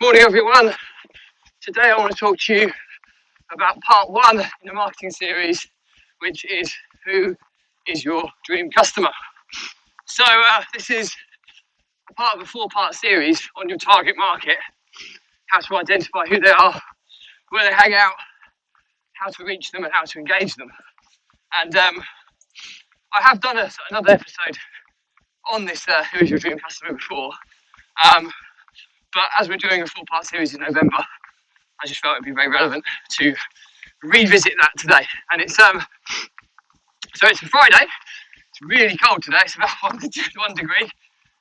Morning everyone. Today I want to talk to you about part one in the marketing series, which is who is your dream customer. So this is part of a 4-part series on your target market, how to identify who they are, where they hang out, how to reach them and how to engage them. And I have done another episode on this who is your dream customer before, but as we're doing a 4-part series in November, I just felt it'd be very relevant to revisit that today. And it's so it's a Friday. It's really cold today. It's about 1 degree.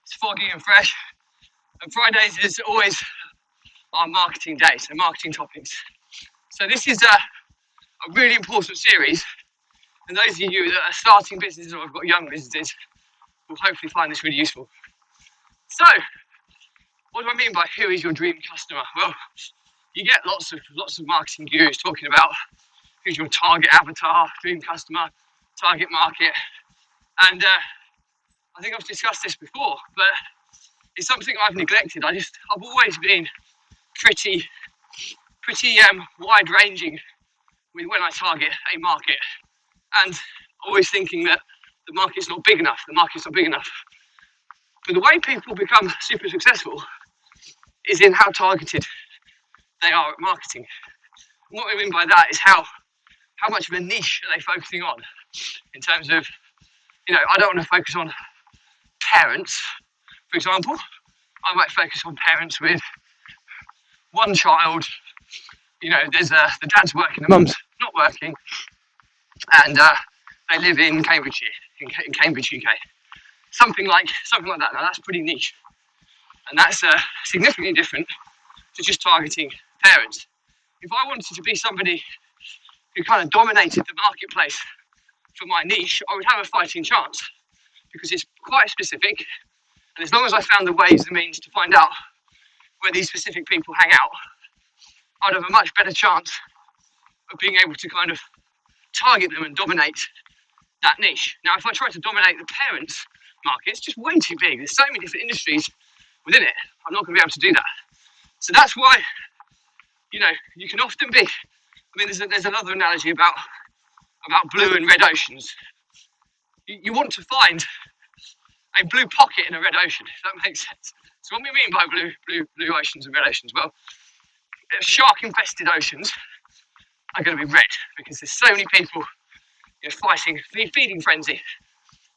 It's foggy and fresh. And Fridays is always our marketing day, so marketing topics. So this is a really important series. And those of you that are starting businesses or have got young businesses will hopefully find this really useful. So, what do I mean by who is your dream customer? Well, you get lots of marketing gurus talking about who's your target avatar, dream customer, target market, and I think I've discussed this before, but it's something I've neglected. I've always been pretty wide-ranging with when I target a market, and always thinking that the market's not big enough. But the way people become super successful is in how targeted they are at marketing. And what I mean by that is how much of a niche are they focusing on in terms of, I don't want to focus on parents, for example. I might focus on parents with one child. There's the dad's working, the mum's not working, and they live in Cambridgeshire, in Cambridge, UK. Something like that. Now that's pretty niche, and that's significantly different to just targeting parents. If I wanted to be somebody who kind of dominated the marketplace for my niche, I would have a fighting chance because it's quite specific. And as long as I found the ways and means to find out where these specific people hang out, I'd have a much better chance of being able to kind of target them and dominate that niche. Now, if I try to dominate the parents market, it's just way too big. There's so many different industries within it. I'm not going to be able to do that. So that's why, you can often be. There's another analogy about blue and red oceans. You want to find a blue pocket in a red ocean, if that makes sense. So what we mean by blue oceans and red oceans? Well, shark-infested oceans are going to be red because there's so many people fighting, feeding frenzy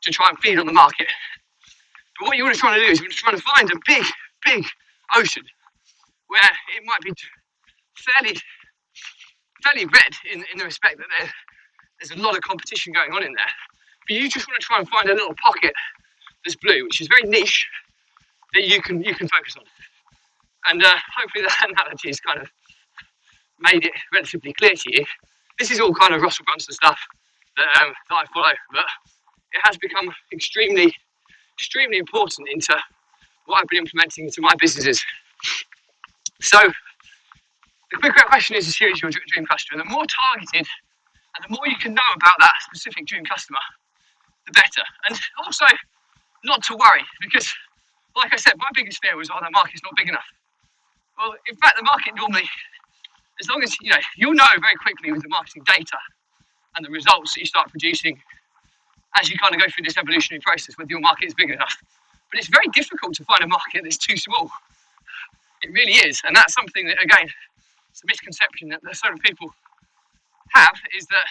to try and feed on the market. But what you want to try to do is you want to try to find a big ocean where it might be fairly red in the respect that there's a lot of competition going on in there. But you just want to try and find a little pocket that's blue, which is very niche, that you can focus on. And hopefully that analogy has kind of made it relatively clear to you. This is all kind of Russell Brunson stuff that I follow, but it has become extremely important into what I've been implementing into my businesses. So the quick question is, who is your dream customer? The more targeted and the more you can know about that specific dream customer, the better. And also, not to worry, because like I said, my biggest fear was, the market's not big enough. Well, in fact, the market normally, as long as, you'll know very quickly with the marketing data and the results that you start producing as you kind of go through this evolutionary process, whether your market is big enough. But it's very difficult to find a market that's too small. It really is. And that's something that, again, it's a misconception that sort of people have, is that,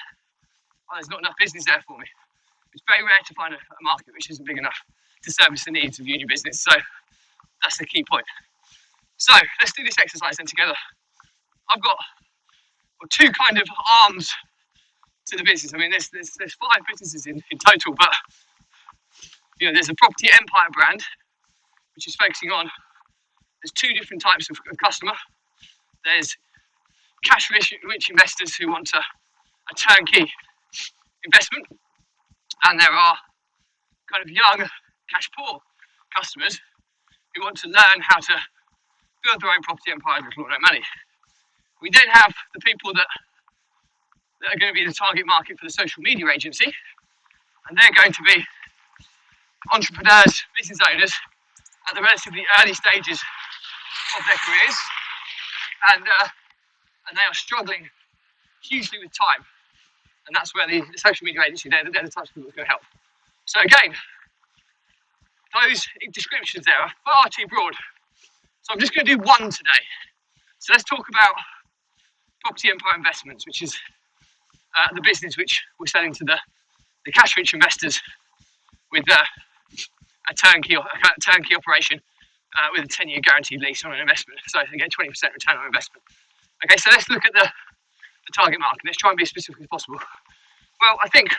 there's not enough business there for me. It's very rare to find a market which isn't big enough to service the needs of you and your business. So that's the key point. So let's do this exercise then together. I've got two kind of arms to the business. There's 5 businesses in total, but there's a property empire brand, which is focusing on, there's 2 different types of customer. There's cash rich investors who want a turnkey investment, and there are kind of young cash poor customers who want to learn how to build their own property empire with little or no money. We then have the people that are going to be the target market for the social media agency, and they're going to be entrepreneurs, business owners at the relatively early stages of their careers, and they are struggling hugely with time. And that's where the social media agency, they're the types of people that can help. So again, those descriptions there are far too broad. So I'm just going to do one today. So let's talk about Property Empire Investments, which is the business which we're selling to the cash-rich investors with a turnkey operation with a 10-year guaranteed lease on an investment. So they get 20% return on investment. Okay, so let's look at the target market. Let's try and be as specific as possible. Well, I think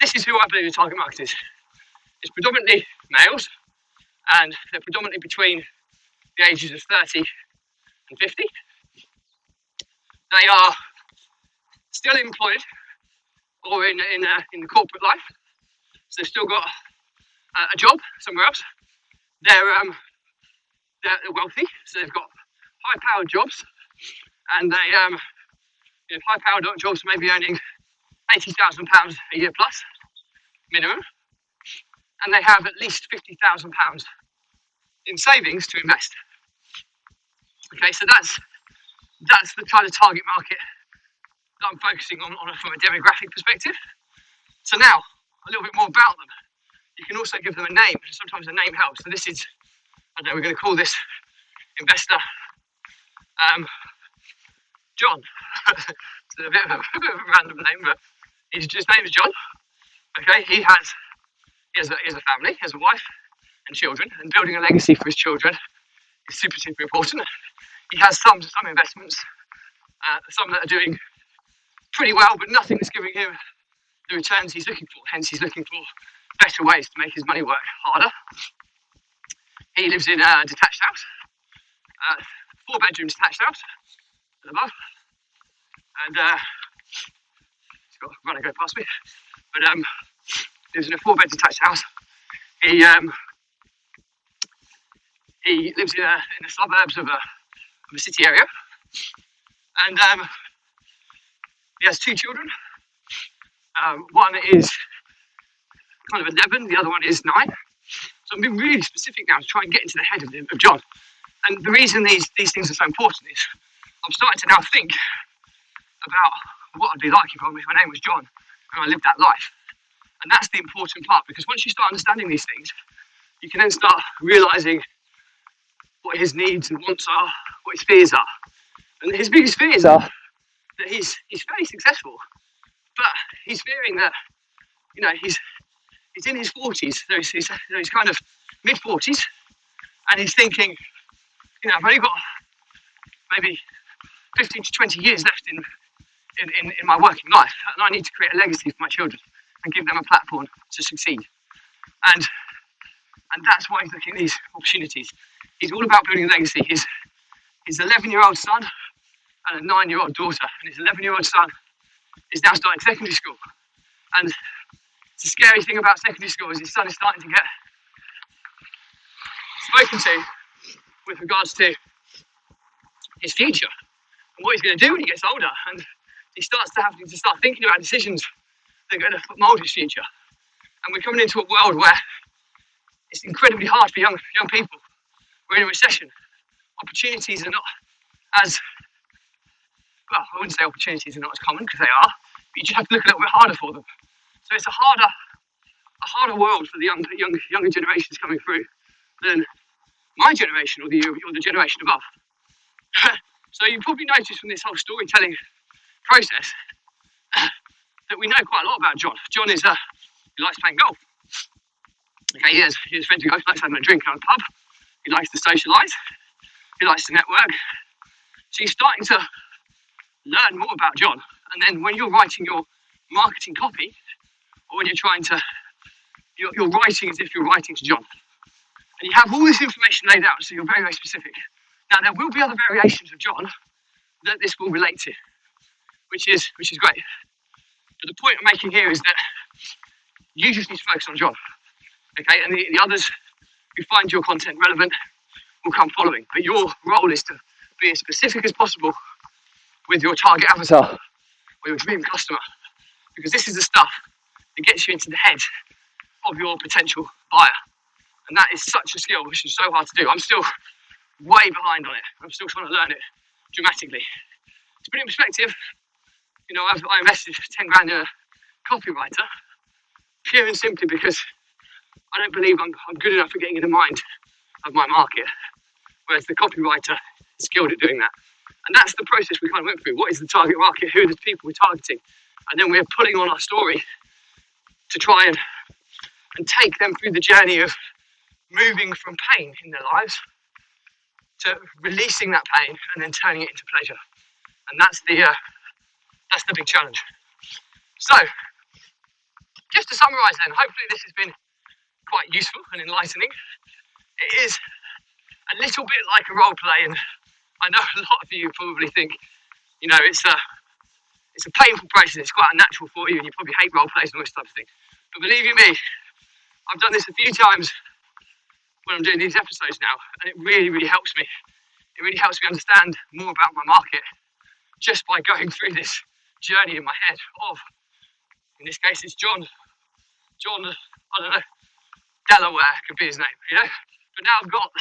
this is who I believe the target market is. It's predominantly males, and they're predominantly between the ages of 30 and 50. They are still employed or in the corporate life, so they've still got a job somewhere else. They're wealthy, so they've got high-powered jobs, and they high-powered jobs may be earning £80,000 a year plus minimum, and they have at least £50,000 in savings to invest. Okay, so that's the kind of target market that I'm focusing on from a demographic perspective. So now, a little bit more about them. You can also give them a name. Sometimes a name helps. So this is, I don't know, we're going to call this investor John. It's a bit of a random name, but his name is John. Okay, he has a family, he has a wife and children, and building a legacy for his children is super, super important. He has some investments, some that are doing pretty well, but nothing that's giving him the returns he's looking for. Hence, he's looking for better ways to make his money work harder. He lives in a detached house, 4-bedroom detached house above, and he's got a runner go past me, but lives in a 4-bed detached house. He lives in the suburbs of a city area, and he has 2 children. One is kind of 11, the other one is 9. So I'm being really specific now to try and get into the head of John. And the reason these things are so important is I'm starting to now think about what I'd be like if my name was John and I lived that life. And that's the important part, because once you start understanding these things, you can then start realising what his needs and wants are, what his fears are. And his biggest fears are that he's fairly successful, but he's fearing that, he's in his 40s, so he's kind of mid-40s, and he's thinking, I've only got maybe 15 to 20 years left in my working life, and I need to create a legacy for my children and give them a platform to succeed. And that's why he's looking at these opportunities. He's all about building a legacy. His 11-year-old son and a 9-year-old daughter, and his 11-year-old son is now starting secondary school. And the scary thing about secondary school is his son is starting to get spoken to with regards to his future and what he's going to do when he gets older. And he starts to having to start thinking about decisions that are going to mould his future. And we're coming into a world where it's incredibly hard for young people. We're in a recession. Opportunities are not as, well, I wouldn't say opportunities are not as common, because they are, but you just have to look a little bit harder for them. So it's a harder world for the younger generations coming through than my generation or the generation above. So you probably noticed from this whole storytelling process that we know quite a lot about John. John is he likes playing golf. Okay, he has friends who go, he likes having a drink at a pub. He likes to socialise. He likes to network. So you're starting to learn more about John. And then when you're writing your marketing copy, or when you're trying to, you're writing as if you're writing to John. And you have all this information laid out, so you're very, very specific. Now, there will be other variations of John that this will relate to, which is great. But the point I'm making here is that you just need to focus on John. Okay, and the others who find your content relevant will come following. But your role is to be as specific as possible with your target avatar or your dream customer, because this is the stuff that gets you into the head of your potential buyer. And that is such a skill, which is so hard to do. I'm still way behind on it. I'm still trying to learn it dramatically. To put it in perspective, I invested 10 grand in a copywriter, pure and simply because I don't believe I'm good enough at getting in the mind of my market, whereas the copywriter is skilled at doing that. And that's the process we kind of went through. What is the target market? Who are the people we're targeting? And then we're pulling on our story to try and take them through the journey of moving from pain in their lives to releasing that pain and then turning it into pleasure. And that's the big challenge. So, just to summarise then, hopefully this has been quite useful and enlightening. It is a little bit like a role play, and I know a lot of you probably think, it's a painful process, it's quite unnatural for you, and you probably hate role plays and all this type of thing. But believe you me, I've done this a few times when I'm doing these episodes now, and it really, really helps me. It really helps me understand more about my market just by going through this journey in my head of, in this case, it's John, I don't know, Delaware could be his name, But now I've got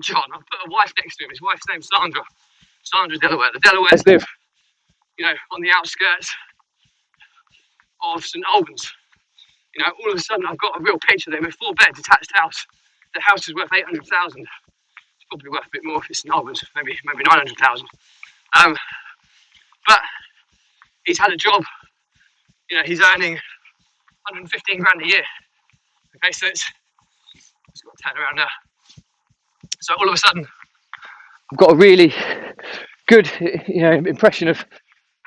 John. I've put a wife next to him. His wife's name's Sandra Delaware. The Delawares live, on the outskirts of St Albans. All of a sudden I've got a real picture there. A 4-bed detached house. The house is worth 800,000. It's probably worth a bit more if it's St Albans, maybe 900,000. But he's had a job. He's earning 115 grand a year. Okay, so it's got to turn around now. So all of a sudden, I've got a really good, impression of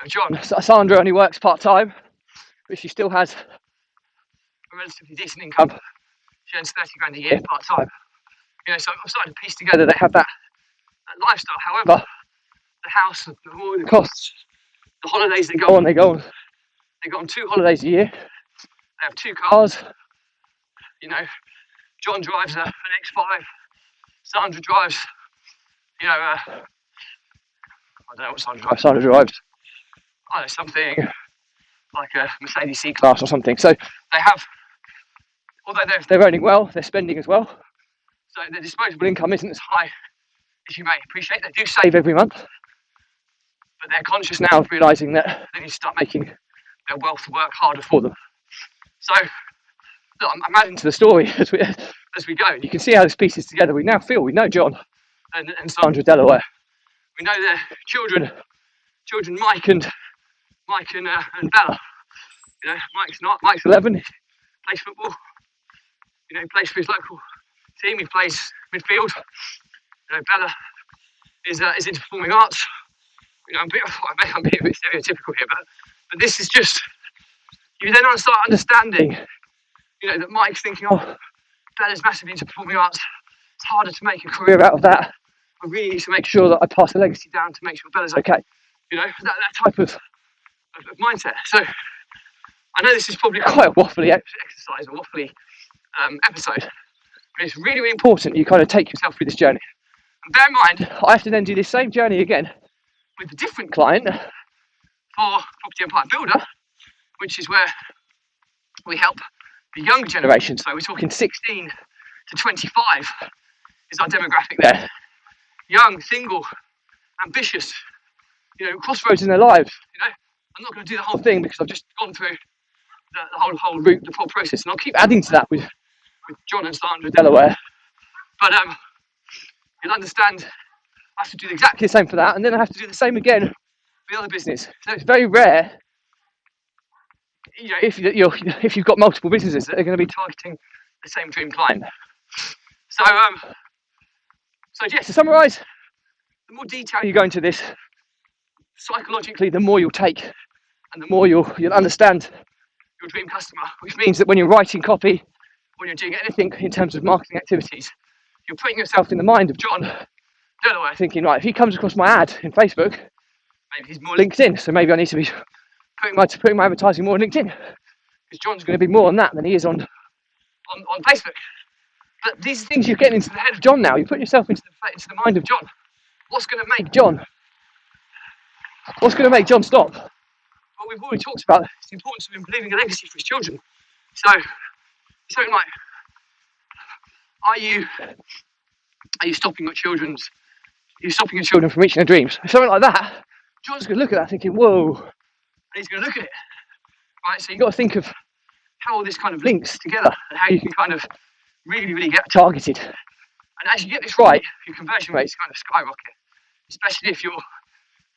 John. Sandra only works part-time, but she still has a relatively decent income. She earns 30 grand a year part-time. So I'm starting to piece together they have that lifestyle. However, the house, the costs, the holidays they go on 2 holidays a year. They have 2 cars. John drives an X5. Sandra drives, I don't know what Sandra drives. Sandra drives, I don't know, something like a Mercedes C-Class or something. So they have, although they're earning well, they're spending as well. So their disposable income isn't as high as you may appreciate. They do save every month, but they're conscious now of realising that they need to start making their wealth work harder for them. So, look, I'm adding to the story as we go. You can see how this pieces together. We know John and Sandra Delaware. We know their children Mike and Bella. Mike's 11. He plays football. He plays for his local team. He plays midfield. Bella is into performing arts. I'm being a bit stereotypical here, but this is just, you then start understanding, that Mike's thinking, oh, Bella's massively into performing arts. It's harder to make a career out of that. I really need to make sure that I pass the legacy down to make sure Bella's okay. That type of mindset. So I know this is probably quite a waffly exercise, a waffly episode, but it's really, really important you kind of take yourself through this journey. And bear in mind, I have to then do this same journey again with a different client for Property Empire Builder, which is where we help the younger generation. So we're talking 16 to 25 is our demographic there. Young, single, ambitious, crossroads in their lives. I'm not going to do the whole thing because I've just gone through the whole route, the whole process, and I'll keep adding to that with John and Sandra Delaware. But you'll understand I have to do exactly the same for that, and then I have to do the same again for the other business. So it's very rare, if you've got multiple businesses that are going to be targeting the same dream client. So to summarise, the more detail you go into this, psychologically, the more you'll take, and the more you'll understand your dream customer. Which means that when you're writing copy, when you're doing anything in terms of marketing activities, you're putting yourself in the mind of John Delaware, thinking, right, if he comes across my ad in Facebook, maybe he's more LinkedIn, so maybe I need to be putting my advertising more on LinkedIn, because John's going to be more on that than he is on Facebook. But these are things you're getting into the head of John now. You're putting yourself into the mind of John. What's going to make John stop? Well, we've already talked about the importance of him leaving a legacy for his children. So something like Are you stopping your children from reaching their dreams? Something like that. John's going to look at that thinking, whoa, and he's going to look at it, right? So you've got to think of how all this kind of links together and how you can kind of really, really get targeted. And as you get this right, your conversion rates kind of skyrocket, especially if you're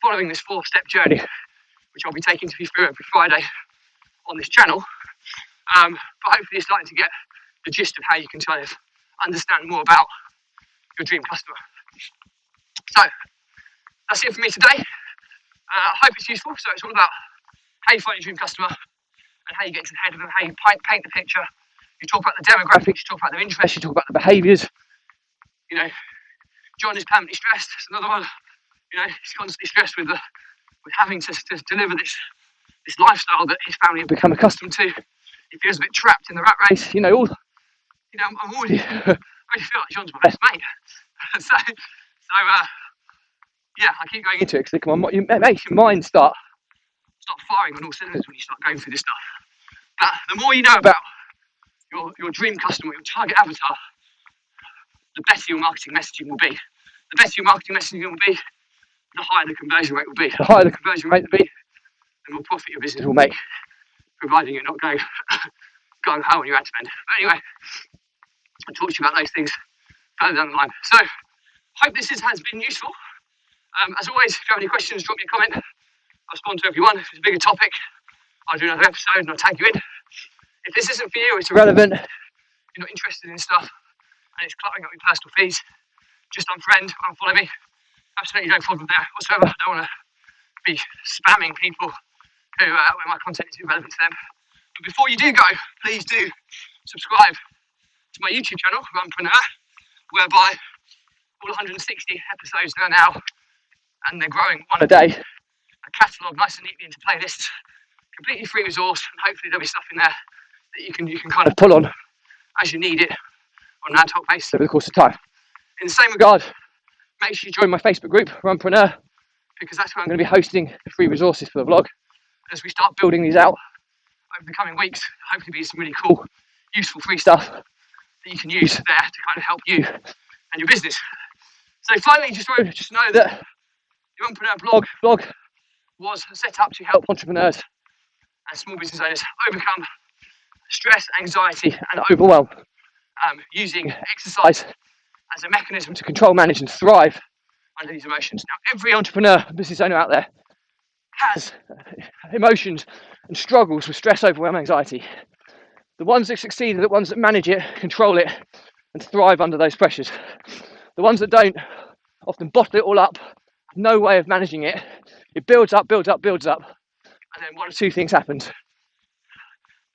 following this 4-step journey, which I'll be taking you through every Friday on this channel. But hopefully you're starting to get the gist of how you can kind of understand more about your dream customer. So that's it for me today. I hope it's useful. So it's all about how you find your dream customer and how you get to the head of them, how you paint the picture. You talk about the demographics, you talk about their interests, you talk about the behaviours. You know, John is permanently stressed. It's another one. You know, he's constantly stressed with having to deliver this lifestyle that his family have become accustomed to. He feels a bit trapped in the rat race. You know, I'm already, I feel like John's my best mate. so yeah, I keep going into it because it makes your mind start firing on all cylinders when you start going through this stuff. But the more you know about your dream customer, your target avatar, the better your marketing messaging will be. The better your marketing messaging will be, the higher the conversion rate will be. The higher the conversion rate will be, the more profit your business will make, providing you're not going home on your ad spend. But anyway, I'll talk to you about those things further down the line. So, hope this has been useful. As always, if you have any questions, drop me a comment. I'll respond to everyone. If it's a bigger topic, I'll do another episode and I'll tag you in. If this isn't for you, it's irrelevant, you're not interested in stuff, and it's cluttering up your personal feeds, just unfriend, unfollow me. Absolutely no problem there whatsoever. I don't want to be spamming people who where my content is irrelevant to them. But before you do go, please do subscribe to my YouTube channel, Runpreneur, whereby all 160 episodes are now, and they're growing one a day, are catalogued nice and neatly into playlists, completely free resource, and hopefully there'll be stuff in there that you can kind of pull on as you need it on an ad hoc basis over the course of time. In the same regard, make sure you join my Facebook group, Runpreneur, because that's where I'm going to be hosting the free resources for the vlog. As we start building these out over the coming weeks, hopefully be some really cool, useful free stuff that you can use there to kind of help you and your business. So finally, just know that the Runpreneur blog was set up to help entrepreneurs and small business owners overcome stress, anxiety, and overwhelm, using exercise as a mechanism to control, manage, and thrive under these emotions. Now, every entrepreneur, business owner out there has emotions and struggles with stress, overwhelm, anxiety. The ones that succeed are the ones that manage it, control it, and thrive under those pressures. The ones that don't often bottle it all up, no way of managing it. It builds up, and then one of two things happens.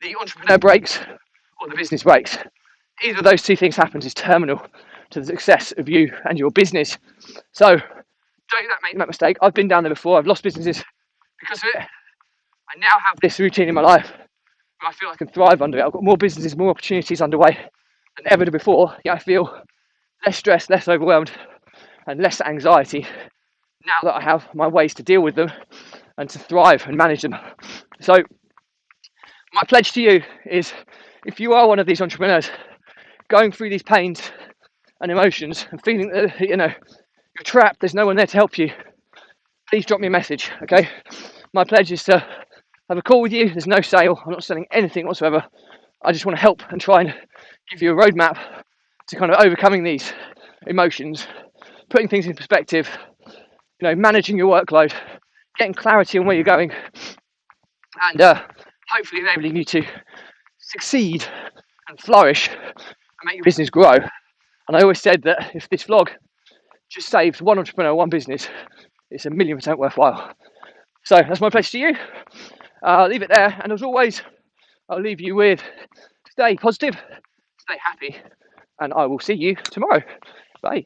The entrepreneur breaks or the business breaks. Either of those two things happens is terminal to the success of you and your business. So don't make that mistake. I've been down there before. I've lost businesses because of it. I now have this routine in my life where I feel I can thrive under it. I've got more businesses, more opportunities underway than ever before. Yet I feel less stressed, less overwhelmed, and less anxiety now that I have my ways to deal with them and to thrive and manage them. So my pledge to you is, if you are one of these entrepreneurs going through these pains and emotions and feeling that you're trapped, there's no one there to help you, please drop me a message, okay? My pledge is to have a call with you. There's no sale. I'm not selling anything whatsoever. I just want to help and try and give you a roadmap to kind of overcoming these emotions, putting things in perspective, managing your workload, getting clarity on where you're going, and hopefully enabling you to succeed and flourish and make your business grow. And I always said that if this vlog just saves one entrepreneur, one business, it's 1,000,000% worthwhile. So that's my pledge to you. I'll leave it there, and as always, I'll leave you with stay positive, stay happy, and I will see you tomorrow. Bye.